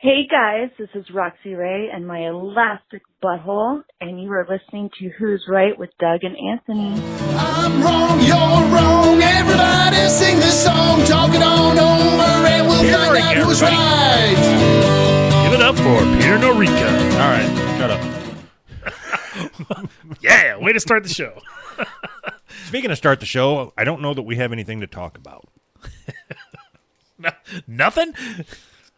Hey guys, this is Roxy Ray and my elastic butthole, and you are listening to Who's Right with Doug and Anthony. I'm wrong, you're wrong, everybody sing this song, talk it on over and we'll find out who's right. Give it up for Peter Norica. All right, shut up. Yeah, way to start the show. Speaking of start the show, I don't know that we have anything to talk about. Nothing?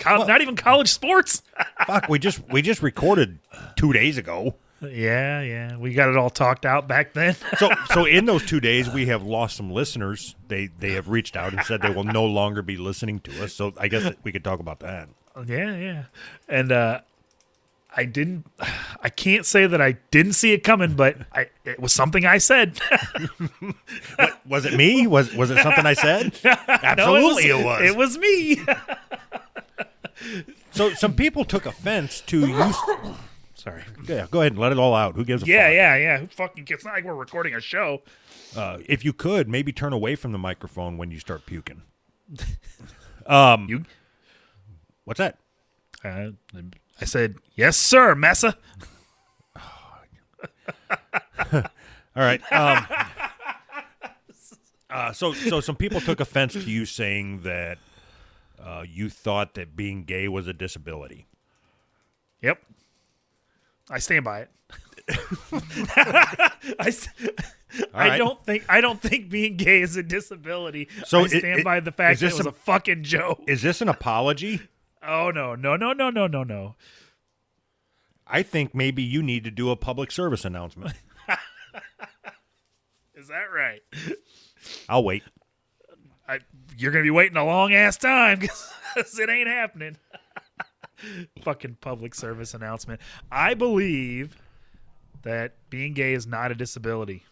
Not even college sports? Fuck, we just recorded 2 days ago. Yeah. We got it all talked out back then. So in those 2 days, we have lost some listeners. They have reached out and said they will no longer be listening to us. So I guess we could talk about that. Yeah. And I can't say that I didn't see it coming, but it was something I said. Was it me? Was it something I said? Absolutely, no, it was me. So some people took offense to you. Sorry. Yeah, go ahead and let it all out. Who gives a fuck? Yeah. Who fucking? It's not like we're recording a show. If you could, maybe turn away from the microphone when you start puking. You? What's that? I said, yes, sir, Massa. All right. So some people took offense to you saying that you thought that being gay was a disability. Yep. I stand by it. I don't think being gay is a disability. So I stand by the fact that it was a fucking joke. Is this an apology? Oh no. I think maybe you need to do a public service announcement. Is that right? I'll wait. You're going to be waiting a long-ass time because it ain't happening. Fucking public service announcement. I believe that being gay is not a disability.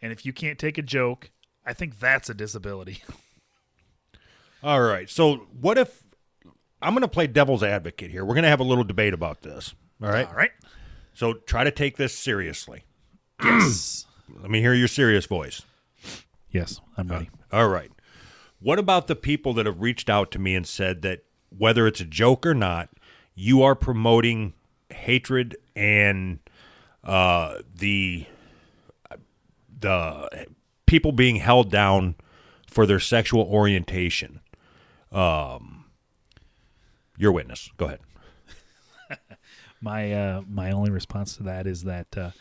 And if you can't take a joke, I think that's a disability. All right. So what if I'm going to play devil's advocate here. We're going to have a little debate about this. All right? All right. So try to take this seriously. Yes. Let me hear your serious voice. Yes, I'm ready. All right. What about the people that have reached out to me and said that whether it's a joke or not, you are promoting hatred and the people being held down for their sexual orientation? Your witness. Go ahead. My only response to that is that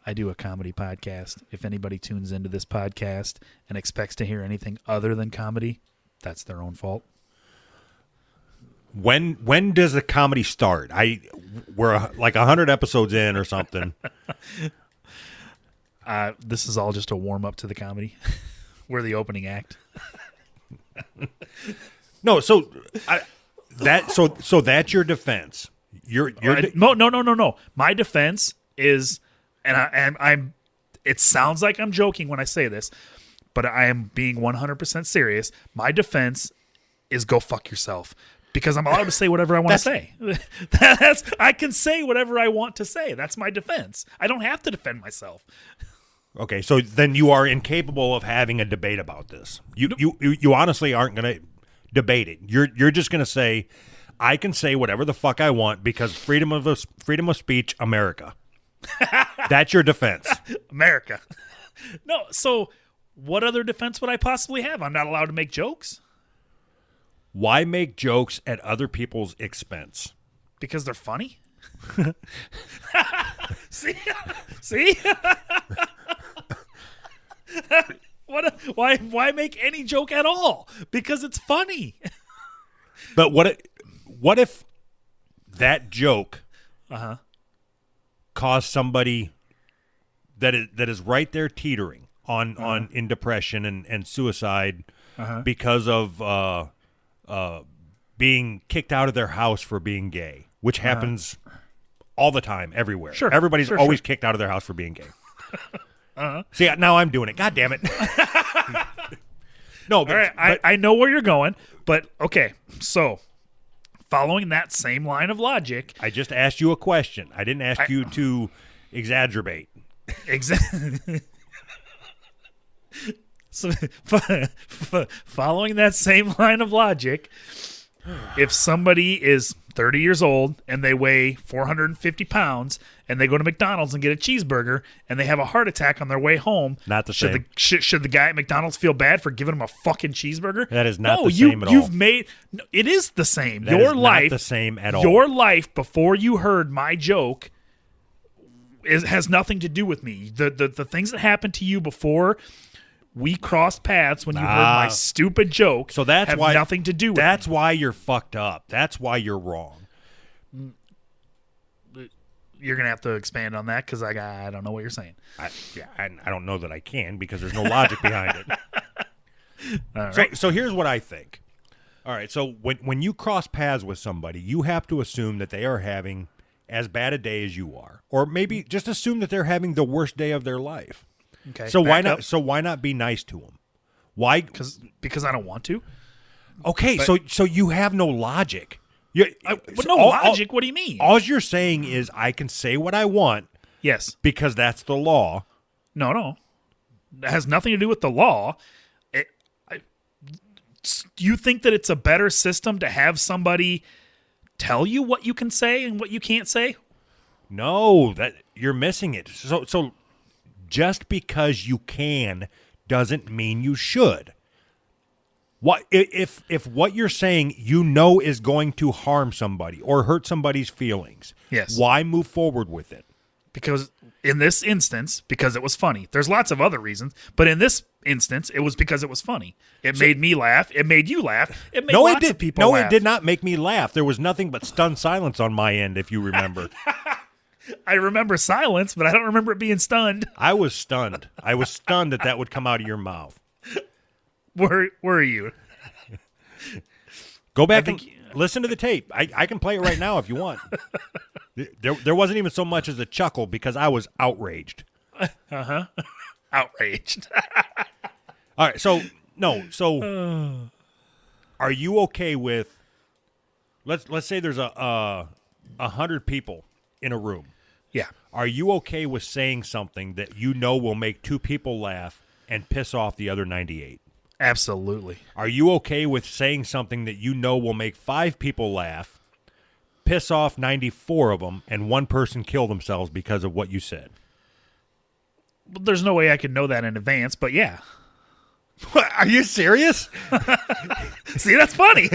I do a comedy podcast. If anybody tunes into this podcast and expects to hear anything other than comedy, that's their own fault. When does the comedy start? We're like 100 episodes in or something. This is all just a warm up to the comedy. We're the opening act. No, so that's your defense. No. My defense is, and I'm. It sounds like I'm joking when I say this, but I am being 100% serious. My defense is go fuck yourself, because I'm allowed to say whatever I want to say. I can say whatever I want to say. That's my defense. I don't have to defend myself. Okay, so then you are incapable of having a debate about this. You honestly aren't going to debate it. You're just going to say, I can say whatever the fuck I want because freedom of speech, America. That's your defense. America. No, so what other defense would I possibly have? I'm not allowed to make jokes? Why make jokes at other people's expense? Because they're funny? See? Why make any joke at all? Because it's funny. But what if that joke caused somebody that is right there teetering on in depression and suicide because of being kicked out of their house for being gay, which happens all the time everywhere. Sure. Everybody's always kicked out of their house for being gay. See, now I'm doing it. God damn it. No, but, all right, I know where you're going, but okay, so following that same line of logic, I just asked you a question. I didn't ask you to exaggerate. So, following that same line of logic, if somebody is 30 years old and they weigh 450 pounds and they go to McDonald's and get a cheeseburger and they have a heart attack on their way home, Not the same. Should the guy at McDonald's feel bad for giving him a fucking cheeseburger? That is not the same at all. It is the same. That is not the same at all. Your life before you heard my joke has nothing to do with me. The things that happened to you before we crossed paths when you heard my stupid joke have nothing to do with That's me. why you're fucked up. That's why you're wrong. You're going to have to expand on that because I don't know what you're saying. I don't know that I can because there's no logic behind it. All right. So here's what I think. All right, so when you cross paths with somebody, you have to assume that they are having as bad a day as you are. Or maybe just assume that they're having the worst day of their life. Okay. So why not be nice to them? Why? Because I don't want to. Okay, so you have no logic. But no logic? What do you mean? All you're saying is I can say what I want. Yes. Because that's the law. No. That has nothing to do with the law. You think that it's a better system to have somebody tell you what you can say and what you can't say? No, that you're missing it. So just because you can doesn't mean you should. What if what you're saying is going to harm somebody or hurt somebody's feelings? Yes. Why move forward with it? Because in this instance, because it was funny. There's lots of other reasons, but in this instance, it was because it was funny. It made me laugh. It made you laugh. It made lots of people laugh. No, it did not make me laugh. There was nothing but stunned silence on my end, if you remember. I remember silence, but I don't remember it being stunned. I was stunned. I was stunned that would come out of your mouth. Were you? Go back and listen to the tape. I can play it right now if you want. There wasn't even so much as a chuckle because I was outraged. Outraged. All right, so are you okay with let's say there's 100 people in a room. Yeah. Are you okay with saying something that you know will make 2 people laugh and piss off the other 98? Absolutely. Are you okay with saying something that you know will make 5 people laugh, piss off 94 of them, and 1 person kill themselves because of what you said? Well, there's no way I could know that in advance, but yeah. What, are you serious? See, that's funny.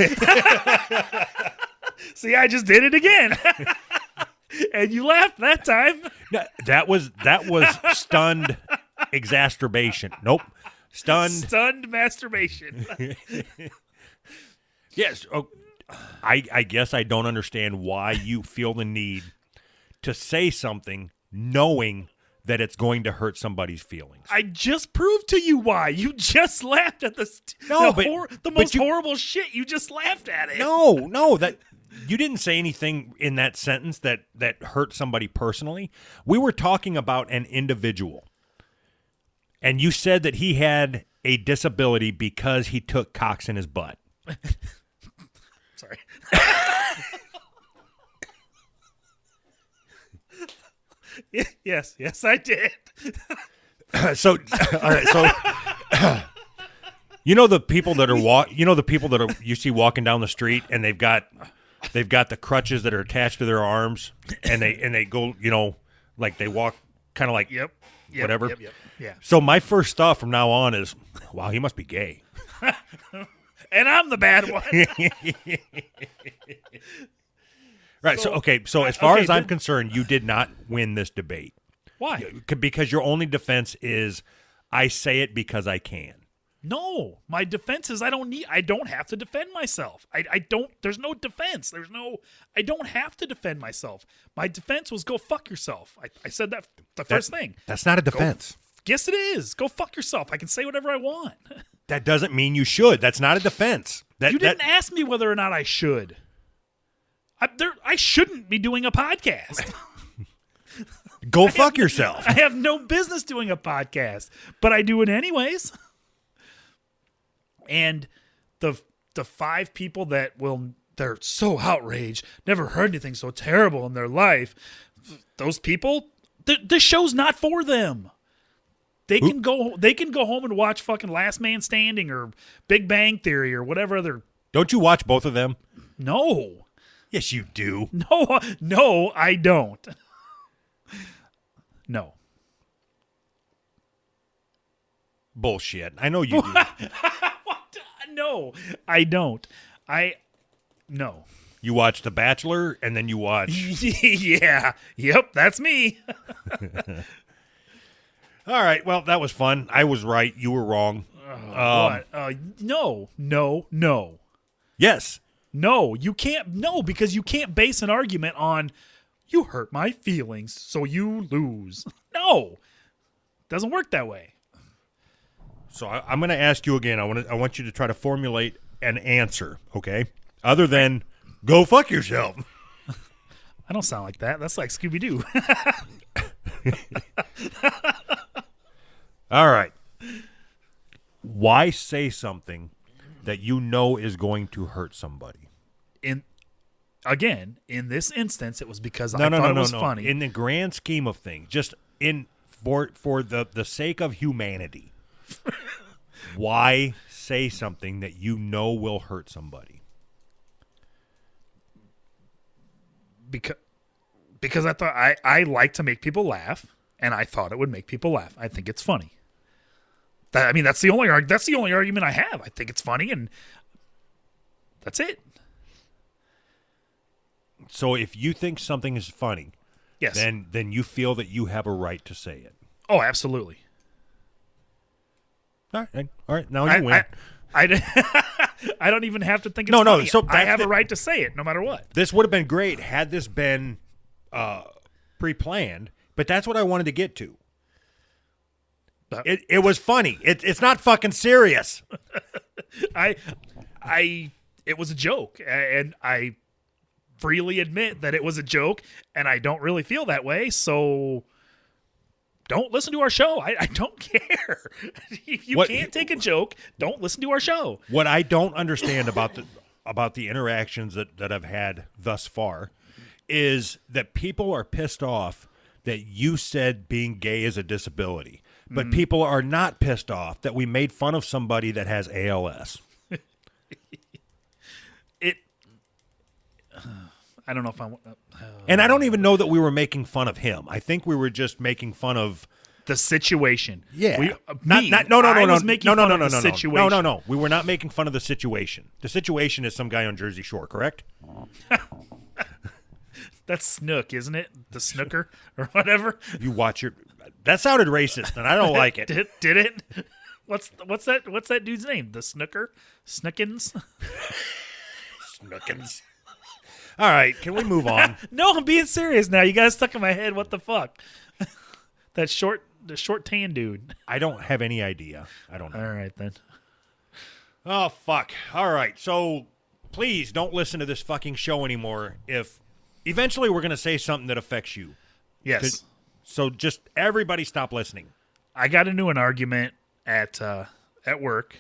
See, I just did it again. And you laughed that time. No, that was stunned exacerbation. Nope. Stunned masturbation. Yes. Oh, I guess I don't understand why you feel the need to say something knowing that it's going to hurt somebody's feelings. I just proved to you why. You just laughed at the most horrible shit. You just laughed at it. No, that you didn't say anything in that sentence that hurt somebody personally. We were talking about an individual. And you said that he had a disability because he took cocks in his butt. Sorry. Yes, I did. So, all right, so you know the people that are you see walking down the street and they've got the crutches that are attached to their arms and they go, like they walk kind of like Yep. whatever. Yep. Yeah. So my first thought from now on is, wow, he must be gay. And I'm the bad one. Right. So as far as I'm concerned, you did not win this debate. Why? Because your only defense is, I say it because I can. No, my defense is I don't have to defend myself. I don't. There's no defense. I don't have to defend myself. My defense was go fuck yourself. I said that the first thing. That's not a defense. Yes, it is. Go fuck yourself. I can say whatever I want. That doesn't mean you should. That's not a defense. You didn't ask me whether or not I should. I shouldn't be doing a podcast. Go fuck yourself. I have no business doing a podcast, but I do it anyways. And the 5 people that they're so outraged, never heard anything so terrible in their life. Those people, the show's not for them. They can go home and watch fucking Last Man Standing or Big Bang Theory or whatever other Don't you watch both of them? No. Yes, you do. No, I don't. No. Bullshit. I know you do. No, I don't. No. You watch The Bachelor, and then you watch... Yeah. Yep, that's me. All right, well, that was fun. I was right. You were wrong. What? No. Yes. No, you can't. No, because you can't base an argument on you hurt my feelings, so you lose. No, doesn't work that way. So I'm going to ask you again. I want you to try to formulate an answer, okay? Other than go fuck yourself. I don't sound like that. That's like Scooby-Doo. All right. Why say something that you know is going to hurt somebody? In this instance, it was because I thought it was funny. In the grand scheme of things, just for the sake of humanity, why say something that you know will hurt somebody? Because I thought I like to make people laugh, and I thought it would make people laugh. I think it's funny. That's the only argument I have. I think it's funny, and that's it. So if you think something is funny, yes, then you feel that you have a right to say it. Oh, absolutely. All right. Now you win. I don't even have to think it's funny. So I have a right to say it no matter what. This would have been great had this been pre-planned, but that's what I wanted to get to. It was funny. It's not fucking serious. It was a joke, and I freely admit that it was a joke, and I don't really feel that way, so don't listen to our show. I don't care. If you can't take a joke, don't listen to our show. What I don't understand about the interactions that I've had thus far is that people are pissed off that you said being gay is a disability. But people are not pissed off that we made fun of somebody that has ALS. I don't know if I want. And I don't even know that we were making fun of him. I think we were just making fun of the situation. Yeah. No. No. We were not making fun of the situation. The situation is some guy on Jersey Shore, correct? That's Snook, isn't it? The Snooker or whatever. You watch your. That sounded racist, and I don't like it. Did it? What's that dude's name? The Snooker? Snookins? Snookins. All right, can we move on? No, I'm being serious now. You guys stuck in my head. What the fuck? The short tan dude. I don't have any idea. I don't know. All right, then. Oh, fuck. All right, so please don't listen to this fucking show anymore if eventually we're going to say something that affects you. Yes. So just everybody stop listening. I got into an argument at work,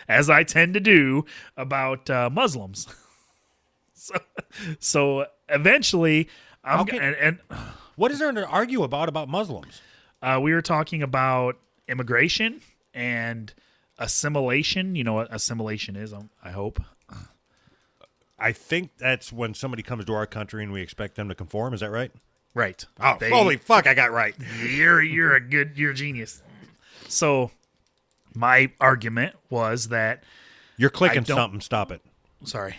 as I tend to do, about Muslims. So eventually, what is there to argue about Muslims? We were talking about immigration and assimilation. You know what assimilation is, I hope. I think that's when somebody comes to our country and we expect them to conform. Is that right? Right. Oh, holy fuck, I got right. You're a genius. So my argument was that you're clicking something. Stop it. Sorry.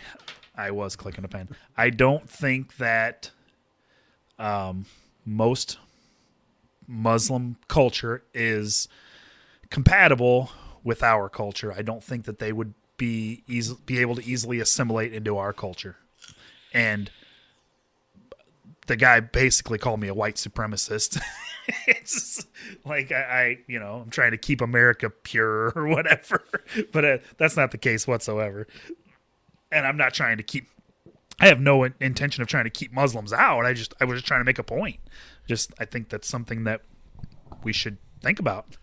I was clicking a pen. I don't think that most Muslim culture is compatible with our culture. I don't think that they would be able to easily assimilate into our culture. And the guy basically called me a white supremacist. It's like I'm trying to keep America pure or whatever, but that's not the case whatsoever. And I'm not trying to I have no intention of trying to keep Muslims out. I was just trying to make a point. I think that's something that we should think about.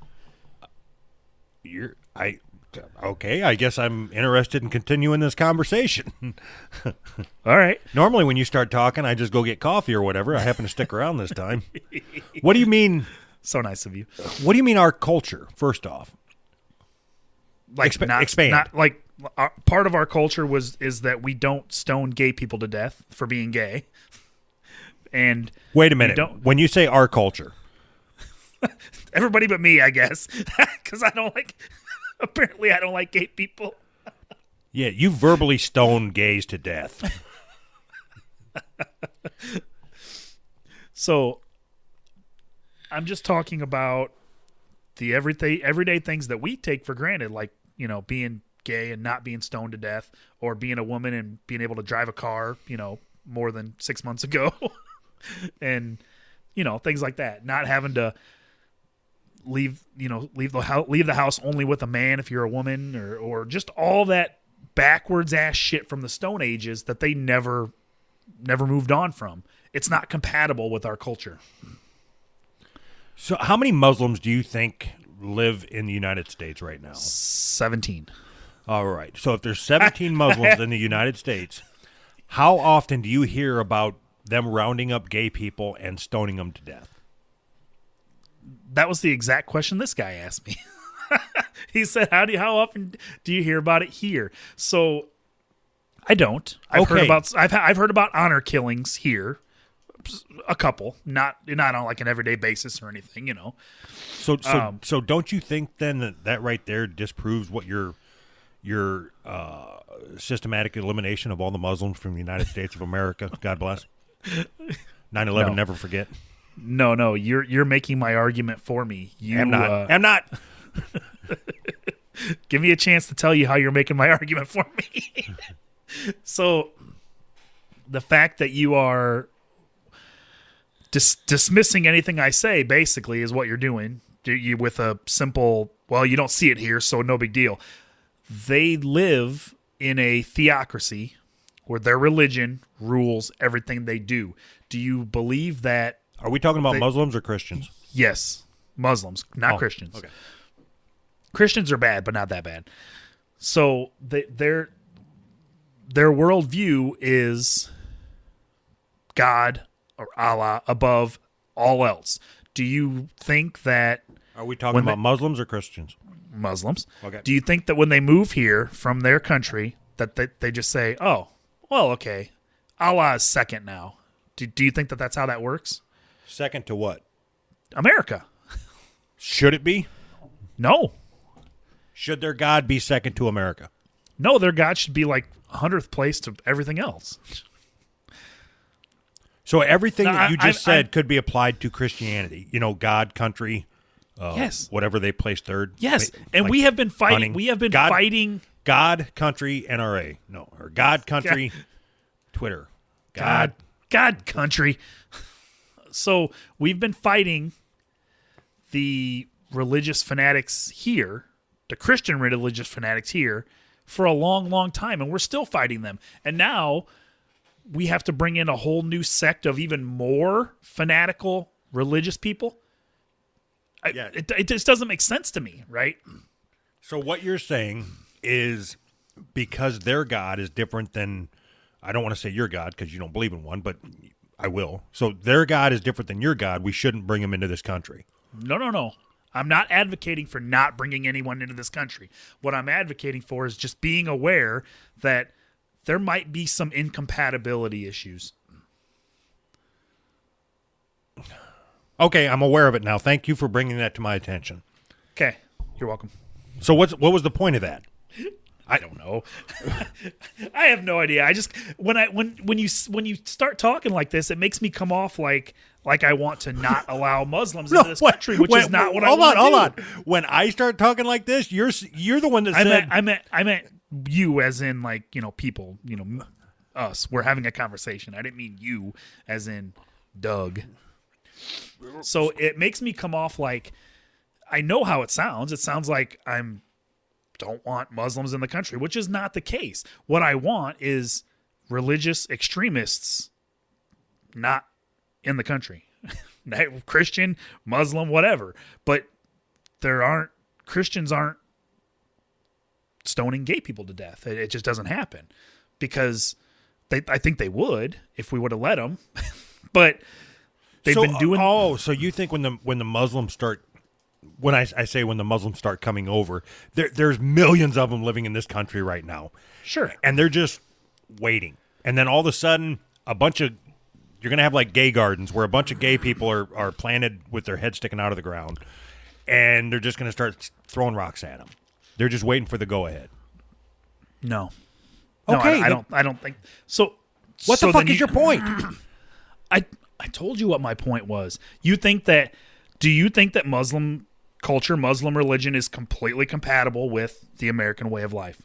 Okay, I guess I'm interested in continuing this conversation. All right. Normally when you start talking, I just go get coffee or whatever. I happen to stick around this time. What do you mean? So nice of you. What do you mean our culture, first off? like expand. Not like part of our culture is that we don't stone gay people to death for being gay. And wait a minute. When you say our culture, everybody but me, I guess, because I don't like. Apparently, I don't like gay people. Yeah, you verbally stone gays to death. So, I'm just talking about the everyday things that we take for granted, like, you know, being gay and not being stoned to death, or being a woman and being able to drive a car, you know, more than 6 months ago, and, you know, things like that. Not having to leave the house only with a man if you're a woman, or just all that backwards ass shit from the Stone Ages that they never moved on from. It's not compatible with our culture. So how many Muslims do you think live in the United States right now? 17. All right. So if there's 17 Muslims in the United States, how often do you hear about them rounding up gay people and stoning them to death? That was the exact question this guy asked me. He said, how often do you hear about it here? So I don't. I've heard about honor killings here. A couple, not on like an everyday basis or anything, you know. So don't you think then that right there disproves what your systematic elimination of all the Muslims from the United States of America? God bless. 9/11, never forget. No, you're making my argument for me. I'm not. Give me a chance to tell you how you're making my argument for me. So, the fact that you are dismissing anything I say, basically, is what you're doing. You with a simple, well, you don't see it here, so no big deal. They live in a theocracy where their religion rules everything they do. Do you believe that? Are we talking about Muslims or Christians? Yes, Muslims, not Christians. Okay. Christians are bad, but not that bad. So their worldview is God or Allah above all else. Do you think that? Are we talking about Muslims or Christians? Muslims. Okay. Do you think that when they move here from their country that they just say, oh, well, okay, Allah is second now? Do you think that that's how that works? Second to what? America. Should it be? No. Should their God be second to America? No, their God should be like 100th place to everything else. So everything that you just said could be applied to Christianity. You know, God, country, yes, whatever they place third. Yes, and we have been fighting. Hunting. We have been fighting. God, country, NRA. No, or God, country, God. Twitter. God, country. So we've been fighting the religious fanatics here, the Christian religious fanatics here, for a long, long time, and we're still fighting them. And now we have to bring in a whole new sect of even more fanatical religious people. It just doesn't make sense to me, right? So what you're saying is because their God is different than, I don't want to say your God because you don't believe in one, but I will. So their God is different than your God. We shouldn't bring them into this country. No. I'm not advocating for not bringing anyone into this country. What I'm advocating for is just being aware that there might be some incompatibility issues. Okay, I'm aware of it now. Thank you for bringing that to my attention. Okay, you're welcome. So what was the point of that? I don't know. I have no idea. I just when you start talking like this, it makes me come off like I want to not allow Muslims into this country, which is not what I want to do. Hold on. When I start talking like this, you're the one that said I meant you, as in, like, you know, people, you know, us. We're having a conversation. I didn't mean you as in Doug. So it makes me come off like I know how it sounds. It sounds like don't want Muslims in the country, which is not the case. What I want is religious extremists not in the country. Christian, Muslim, whatever. But Christians aren't stoning gay people to death. It just doesn't happen because I think they would if we would have let them. But they've been doing. Oh, so you think when the Muslims start when I say when the Muslims start coming over, there's millions of them living in this country right now. Sure. And they're just waiting. And then all of a sudden, you're going to have like gay gardens where a bunch of gay people are planted with their head sticking out of the ground. And they're just going to start throwing rocks at them. They're just waiting for the go-ahead. No. Okay. No, I don't think so. What the fuck is your point? I told you what my point was. Do you think that Muslim culture, Muslim religion is completely compatible with the American way of life?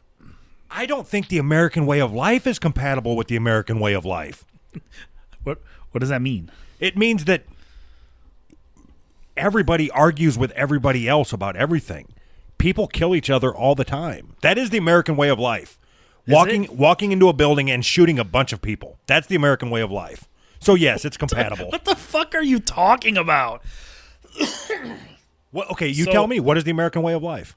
I don't think the American way of life is compatible with the American way of life. What does that mean? It means that everybody argues with everybody else about everything. People kill each other all the time. That is the American way of life. Walking into a building and shooting a bunch of people. That's the American way of life. So yes, it's compatible. What the fuck are you talking about? Okay, tell me. What is the American way of life?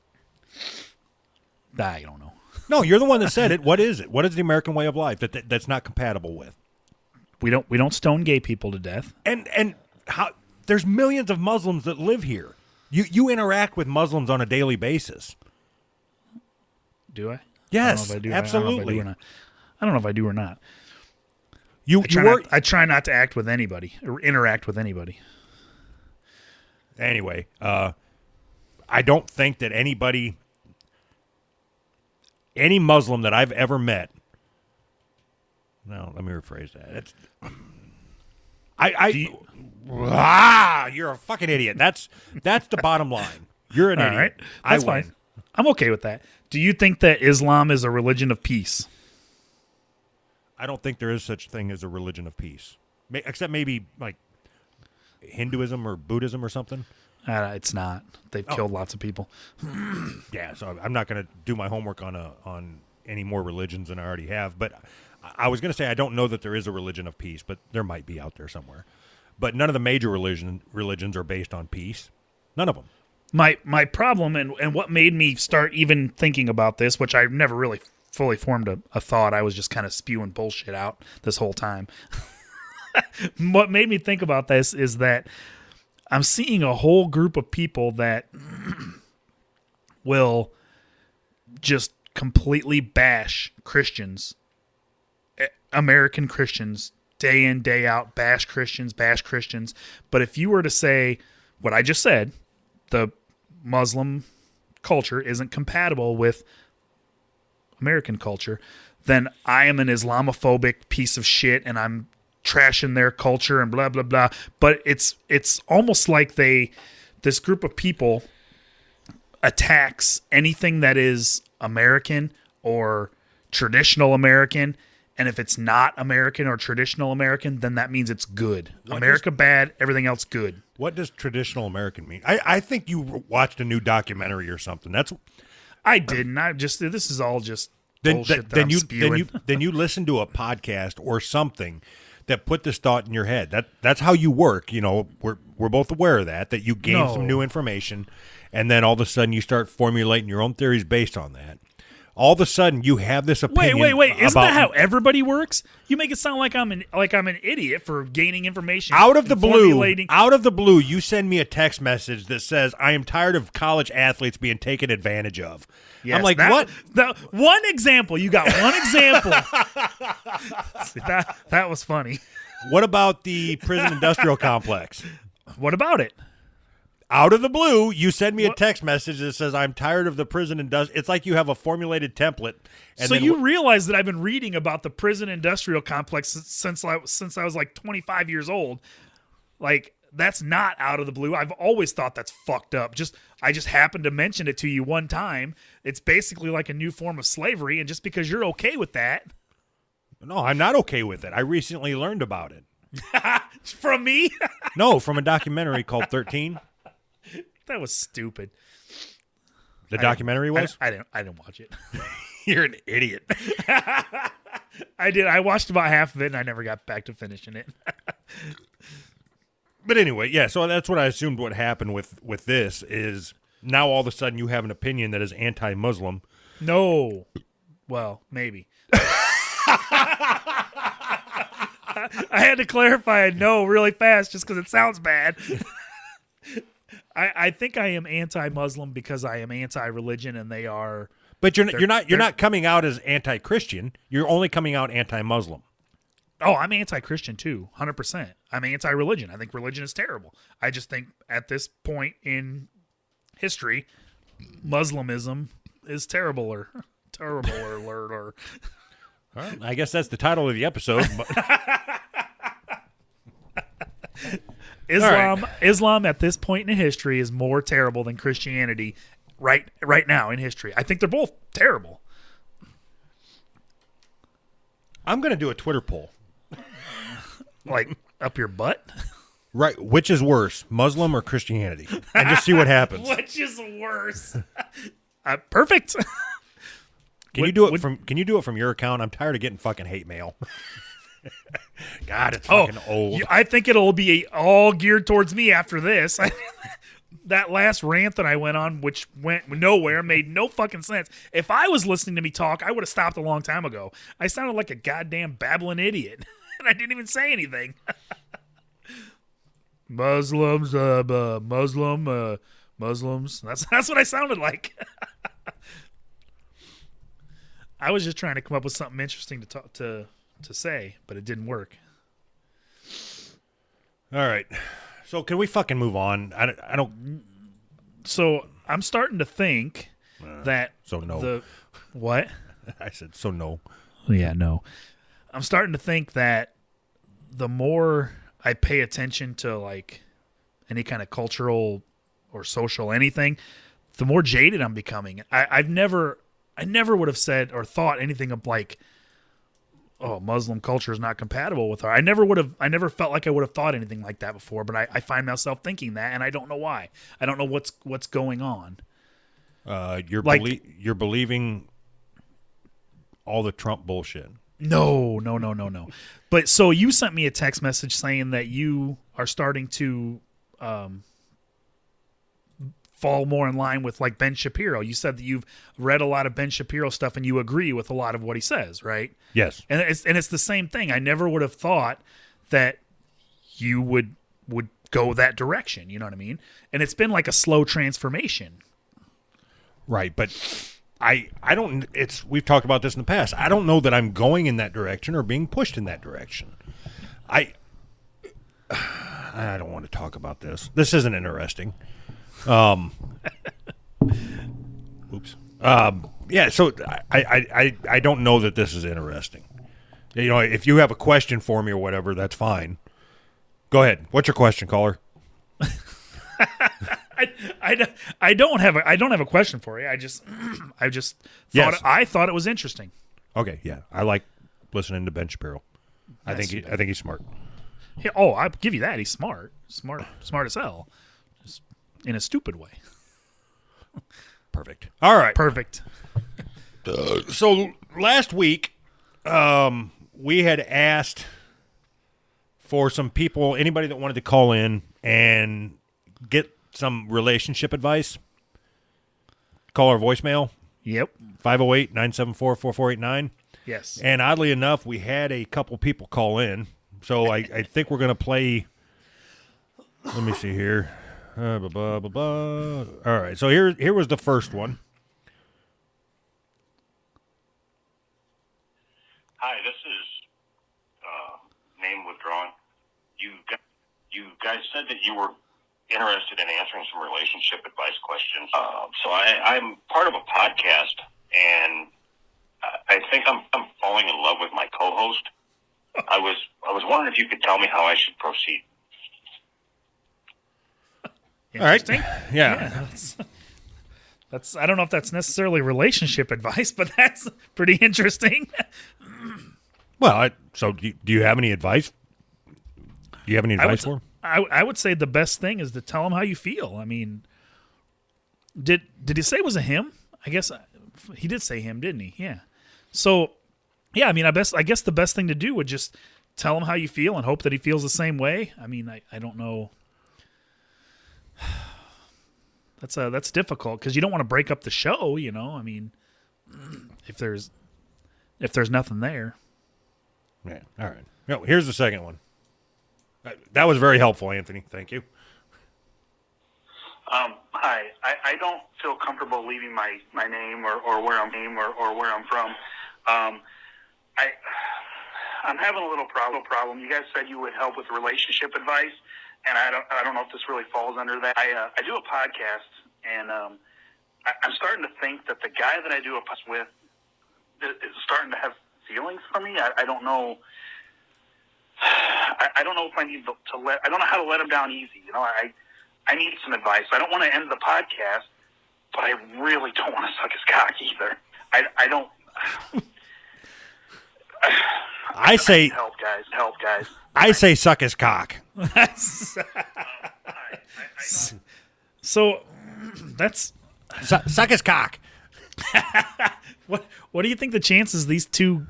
I don't know. No, you're the one that said it. What is it? What is the American way of life that's not compatible with? We don't stone gay people to death. And how there's millions of Muslims that live here. You interact with Muslims on a daily basis. Do I? Yes, I don't know if I do. absolutely. I don't know if I do or not. I try not to act with anybody or interact with anybody. Anyway, I don't think that any Muslim that I've ever met. No, let me rephrase that. You're a fucking idiot. That's the bottom line. You're an idiot. Right. That's fine. I'm okay with that. Do you think that Islam is a religion of peace? I don't think there is such a thing as a religion of peace, except maybe like Hinduism or Buddhism or something. It's not. They've killed lots of people. Yeah, so I'm not going to do my homework on any more religions than I already have. But I was going to say I don't know that there is a religion of peace, but there might be out there somewhere. But none of the major religions are based on peace. None of them. My problem and what made me start even thinking about this, which I never really fully formed a thought. I was just kind of spewing bullshit out this whole time. What made me think about this is that I'm seeing a whole group of people that will just completely bash Christians, American Christians, day in, day out, bash Christians. But if you were to say what I just said, the Muslim culture isn't compatible with American culture, then I am an Islamophobic piece of shit and I'm trashing their culture and blah, blah, blah. But it's almost like this group of people attacks anything that is American or traditional American. And if it's not American or traditional American, then that means it's good. America bad, everything else good. What does traditional American mean? I think you watched a new documentary or something. I didn't. This is all just bullshit that I'm spewing. Then you listen to a podcast or something that put this thought in your head. That's how you work. You know, we're both aware of that you gain some new information, and then all of a sudden you start formulating your own theories based on that. All of a sudden, you have this opinion. Wait! Isn't that how everybody works? You make it sound like I'm an idiot for gaining information out of the blue. You send me a text message that says, "I am tired of college athletes being taken advantage of." Yes, I'm like, what? One example. You got one example. See, that was funny. What about the prison industrial complex? What about it? Out of the blue, you send me a text message that says, "I'm tired of the prison industrial." It's like you have a formulated template. So you realize that I've been reading about the prison industrial complex since I was like 25 years old. Like, that's not out of the blue. I've always thought that's fucked up. I just happened to mention it to you one time. It's basically like a new form of slavery, and just because you're okay with that. No, I'm not okay with it. I recently learned about it. From me? No, from a documentary called 13. That was stupid. The documentary was? I didn't watch it. You're an idiot. I did. I watched about half of it, and I never got back to finishing it. But anyway, yeah, so that's what I assumed would happen with this is now all of a sudden you have an opinion that is anti-Muslim. No. Well, maybe. I had to clarify no really fast just because it sounds bad. I think I am anti-Muslim because I am anti-religion, and they are. But you're not coming out as anti-Christian. You're only coming out anti-Muslim. Oh, I'm anti-Christian too, 100%. I'm anti-religion. I think religion is terrible. I just think at this point in history, Muslimism is terrible or. All right, I guess that's the title of the episode. But... Islam at this point in history is more terrible than Christianity right now in history. I think they're both terrible. I'm going to do a Twitter poll. Like up your butt? Right, which is worse, Muslim or Christianity? And just see what happens. Which is worse? Perfect. Can you do it from your account? I'm tired of getting fucking hate mail. God, it's fucking old. I think it'll be all geared towards me after this. That last rant that I went on, which went nowhere, made no fucking sense. If I was listening to me talk, I would have stopped a long time ago. I sounded like a goddamn babbling idiot, and I didn't even say anything. Muslims. That's what I sounded like. I was just trying to come up with something interesting to talk to say, but it didn't work. All right. So can we fucking move on? I don't. So I'm starting to think that. So no. What? I said so no. Yeah, no. I'm starting to think that the more I pay attention to like any kind of cultural or social anything, the more jaded I'm becoming. I never would have said or thought anything of like, oh, Muslim culture is not compatible with her. I never felt like I would have thought anything like that before, but I find myself thinking that, and I don't know why. I don't know what's going on. You're believing all the Trump bullshit. No. But so you sent me a text message saying that you are starting to fall more in line with like Ben Shapiro. You said that you've read a lot of Ben Shapiro stuff and you agree with a lot of what he says, right? Yes. And it's the same thing. I never would have thought that you would go that direction. You know what I mean? And it's been like a slow transformation. Right, but I don't. We've talked about this in the past. I don't know that I'm going in that direction or being pushed in that direction. I don't want to talk about this. This isn't interesting. Oops. Yeah. So I don't know that this is interesting. You know, if you have a question for me or whatever, that's fine. Go ahead. What's your question, caller? I don't have a question for you. I just thought it was interesting. Okay, yeah, I like listening to Ben Shapiro. I think he's smart. Yeah, I'll give you that. He's smart as hell, just in a stupid way. Perfect. All right, perfect. So last week, we had asked for some people, anybody that wanted to call in and get some relationship advice. Call our voicemail. Yep. 508-974-4489. Yes. And oddly enough, we had a couple people call in. So I think we're going to play. Let me see here. All right. So here was the first one. Hi, this is name withdrawn. You guys said that you were interested in answering some relationship advice questions. So I'm part of a podcast, and I think I'm falling in love with my co-host. I was wondering if you could tell me how I should proceed. All right. Yeah. That's I don't know if that's necessarily relationship advice, but that's pretty interesting. Well, so do you have any advice? Do you have any advice for him? I would say the best thing is to tell him how you feel. I mean, did he say it was a him? I guess he did say him, didn't he? Yeah. So, yeah, I mean, I guess the best thing to do would just tell him how you feel and hope that he feels the same way. I mean, I don't know. That's difficult because you don't want to break up the show, you know. I mean, if there's nothing there. Yeah. All right. No, here's the second one. That was very helpful, Anthony. Thank you. Hi. I don't feel comfortable leaving my name or where I'm from. I'm having a little problem. You guys said you would help with relationship advice, and I don't know if this really falls under that. I do a podcast, and I'm starting to think that the guy that I do a podcast with is starting to have feelings for me. I don't know. I don't know if I need to let. I don't know how to let him down easy. You know, I need some advice. I don't want to end the podcast, but I really don't want to suck his cock either. I don't. I say help, guys. I say suck his cock. So that's suck his cock. What do you think the chances these two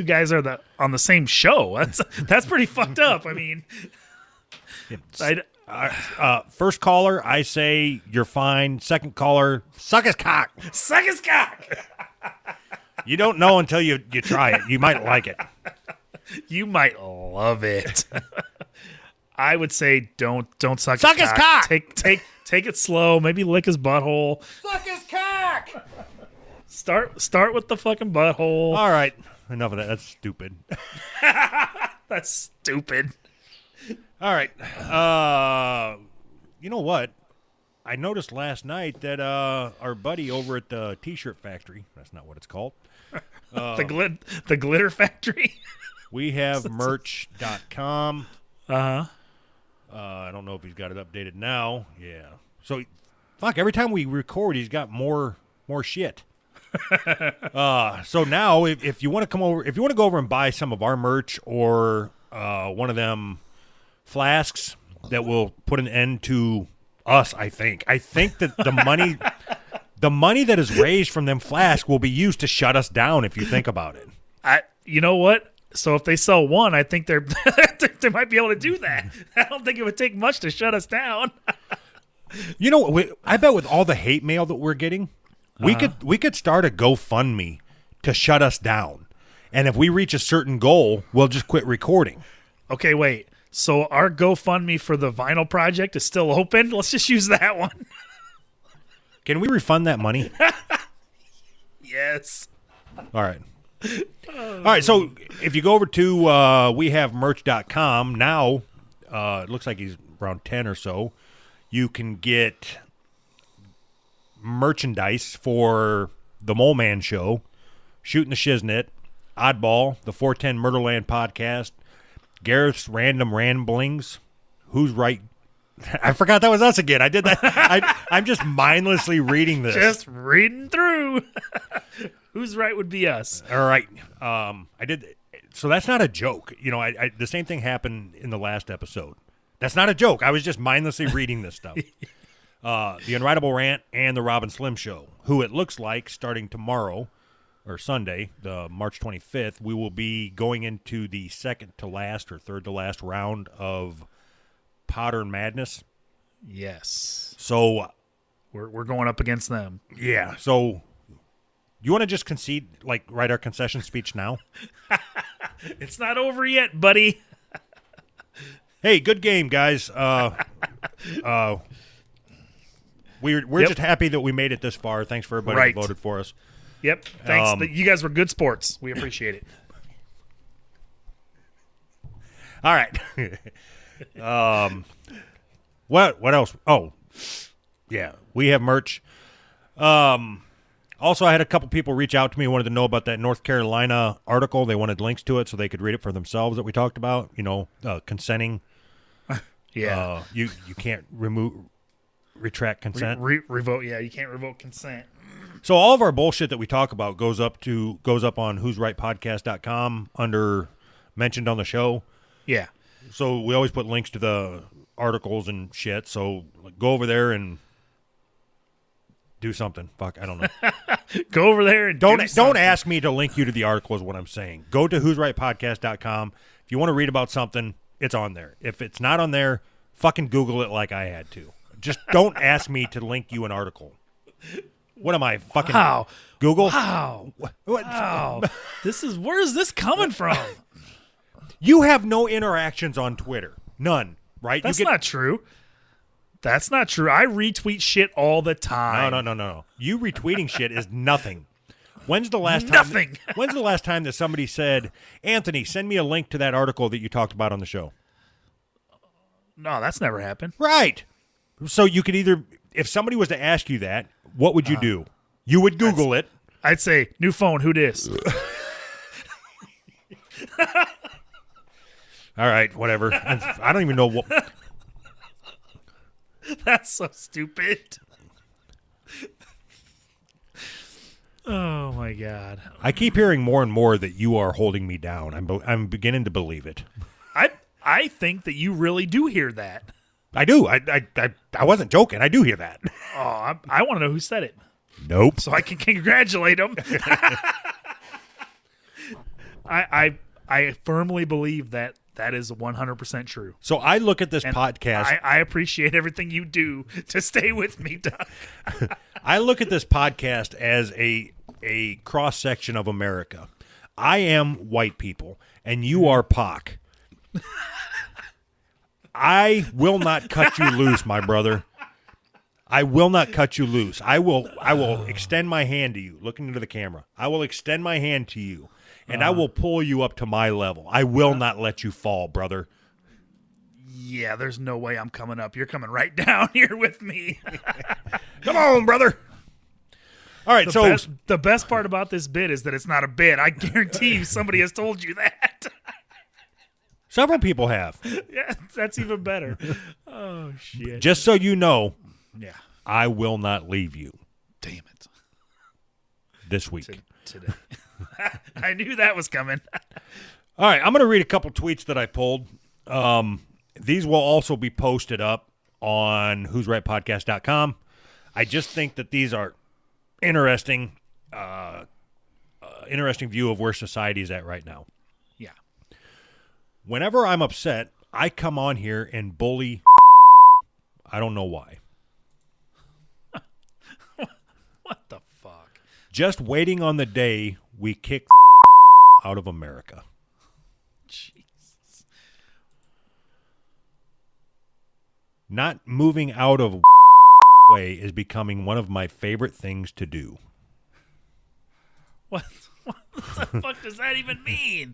guys are on the same show? That's pretty fucked up. I mean, first caller, I say you're fine. Second caller, suck his cock. Suck his cock. You don't know until you try it. You might like it. You might love it. I would say don't suck his cock. Take it slow. Maybe lick his butthole. Suck his cock. Start with the fucking butthole. All right. Enough of that. That's stupid. That's stupid. All right. You know what? I noticed last night that our buddy over at the T-shirt factory, that's not what it's called. The glitter factory. We have merch.com. Uh-huh. I don't know if he's got it updated now. Yeah. So, fuck, every time we record, he's got more shit. So now, if you want to come over, if you want to go over and buy some of our merch or one of them flasks that will put an end to us, I think that the money that is raised from them flasks will be used to shut us down. If you think about it, you know what? So if they sell one, I think they might be able to do that. I don't think it would take much to shut us down. You know, I bet with all the hate mail that we're getting, we could start a GoFundMe to shut us down. And if we reach a certain goal, we'll just quit recording. Okay, wait. So our GoFundMe for the vinyl project is still open? Let's just use that one. Can we refund that money? Yes. All right. All right, so if you go over to wehavemerch.com, now it looks like he's around 10 or so, you can get merchandise for the Mole Man Show, Shooting the Shiznit, Oddball, the 410 Murderland Podcast, Gareth's Random Ramblings, Who's Right? I forgot that was us again. I did that. I'm just mindlessly reading this. Just reading through. Who's Right would be us. All right. I did. So that's not a joke. You know, the same thing happened in the last episode. That's not a joke. I was just mindlessly reading this stuff. The Unwritable Rant and the Robin Slim Show, who it looks like starting tomorrow or Sunday, the March 25th, we will be going into the second to last or third to last round of Powder Madness. Yes. So we're going up against them. Yeah. So you want to just concede, like write our concession speech now? It's not over yet, buddy. Hey, good game, guys. We're just happy that we made it this far. Thanks for everybody who voted for us. Yep. Thanks. You guys were good sports. We appreciate it. All right. What else? Oh, yeah. We have merch. Also, I had a couple people reach out to me, wanted to know about that North Carolina article. They wanted links to it so they could read it for themselves that we talked about. You know, consenting. Yeah. You can't retract consent. Revoke. Yeah, you can't revoke consent. So all of our bullshit that we talk about goes up on who'srightpodcast.com under mentioned on the show. Yeah. So we always put links to the articles and shit. So go over there and do something. Fuck, I don't know. Go over there and don't ask me to link you to the article is what I'm saying. Go to who'srightpodcast.com. If you want to read about something, it's on there. If it's not on there, fucking Google it like I had to. Just don't ask me to link you an article. What am I, fucking Google? Wow. Wow. Where is this coming from? You have no interactions on Twitter. None, right? That's not true. That's not true. I retweet shit all the time. No. You retweeting shit is nothing. When's the last time? Nothing. When's the last time that somebody said, "Anthony, send me a link to that article that you talked about on the show"? No, that's never happened. Right. So you could either, if somebody was to ask you that, what would you do? You would Google it. I'd say, new phone, who dis? All right, whatever. I don't even know what. That's so stupid. Oh, my God. I keep hearing more and more that you are holding me down. I'm beginning to believe it. I think that you really do hear that. I do. I wasn't joking. I do hear that. Oh, I want to know who said it. Nope. So I can congratulate him. I firmly believe that is 100% true. So I look at this podcast. I appreciate everything you do to stay with me, Doug. I look at this podcast as a cross section of America. I am white people, and you are POC. I will not cut you loose, my brother. I will not cut you loose. I will extend my hand to you. Looking into the camera. I will extend my hand to you, and I will pull you up to my level. I will not let you fall, brother. Yeah, there's no way I'm coming up. You're coming right down here with me. Come on, brother. All right, the best part about this bit is that it's not a bit. I guarantee you somebody has told you that. Several people have. Yeah, that's even better. Oh, shit. Just so you know, yeah, I will not leave you. Damn it. This week. Today. I knew that was coming. All right, I'm going to read a couple tweets that I pulled. These will also be posted up on who'srightpodcast.com. I just think that these are interesting view of where society is at right now. Yeah. Whenever I'm upset, I come on here and bully. I don't know why. What the fuck? Just waiting on the day we kick out of America. Jesus. Not moving out of way is becoming one of my favorite things to do. What the fuck does that even mean?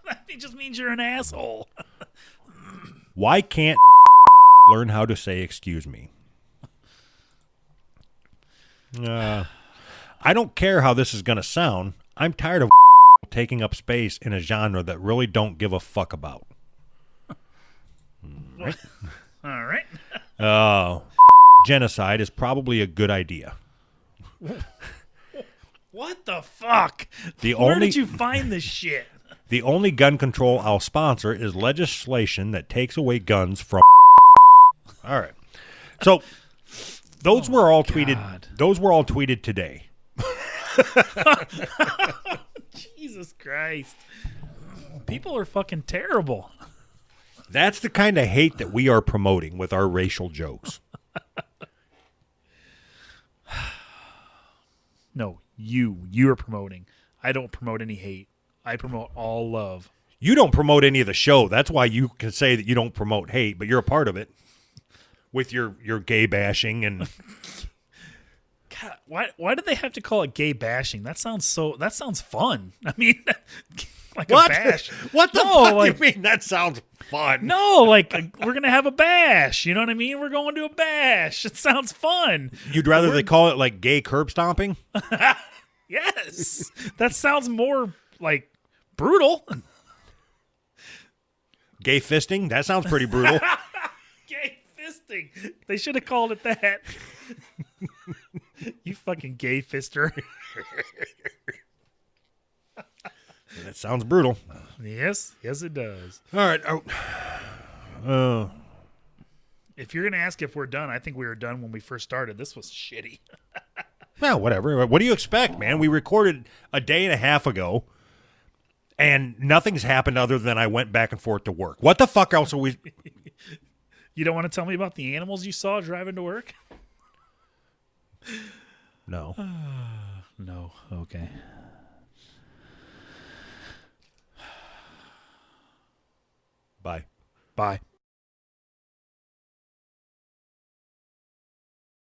That just means you're an asshole. Why can't learn how to say excuse me? I don't care how this is going to sound. I'm tired of taking up space in a genre that really don't give a fuck about. Right? All right. Genocide is probably a good idea. What the fuck? Where did you find this shit? The only gun control I'll sponsor is legislation that takes away guns from. All right. So those were all tweeted. Those were all tweeted today. Jesus Christ. People are fucking terrible. That's the kind of hate that we are promoting with our racial jokes. No, you're promoting. I don't promote any hate. I promote all love. You don't promote any of the show. That's why you can say that you don't promote hate, but you're a part of it with your gay bashing and. God, why did they have to call it gay bashing? That sounds fun. I mean, like what? A bash. What the fuck you mean? That sounds fun. No, like we're gonna have a bash. You know what I mean? We're going to a bash. It sounds fun. You'd rather they call it like gay curb stomping? Yes, that sounds more like brutal. Gay fisting? That sounds pretty brutal. Gay fisting. They should have called it that. You fucking gay fister. That sounds brutal. Yes, it does. All right. If you're going to ask if we're done, I think we were done when we first started. This was shitty. Well, whatever. What do you expect, man? We recorded a day and a half ago, and nothing's happened other than I went back and forth to work. What the fuck else are we... You don't want to tell me about the animals you saw driving to work? No. No. Okay. Bye. Bye.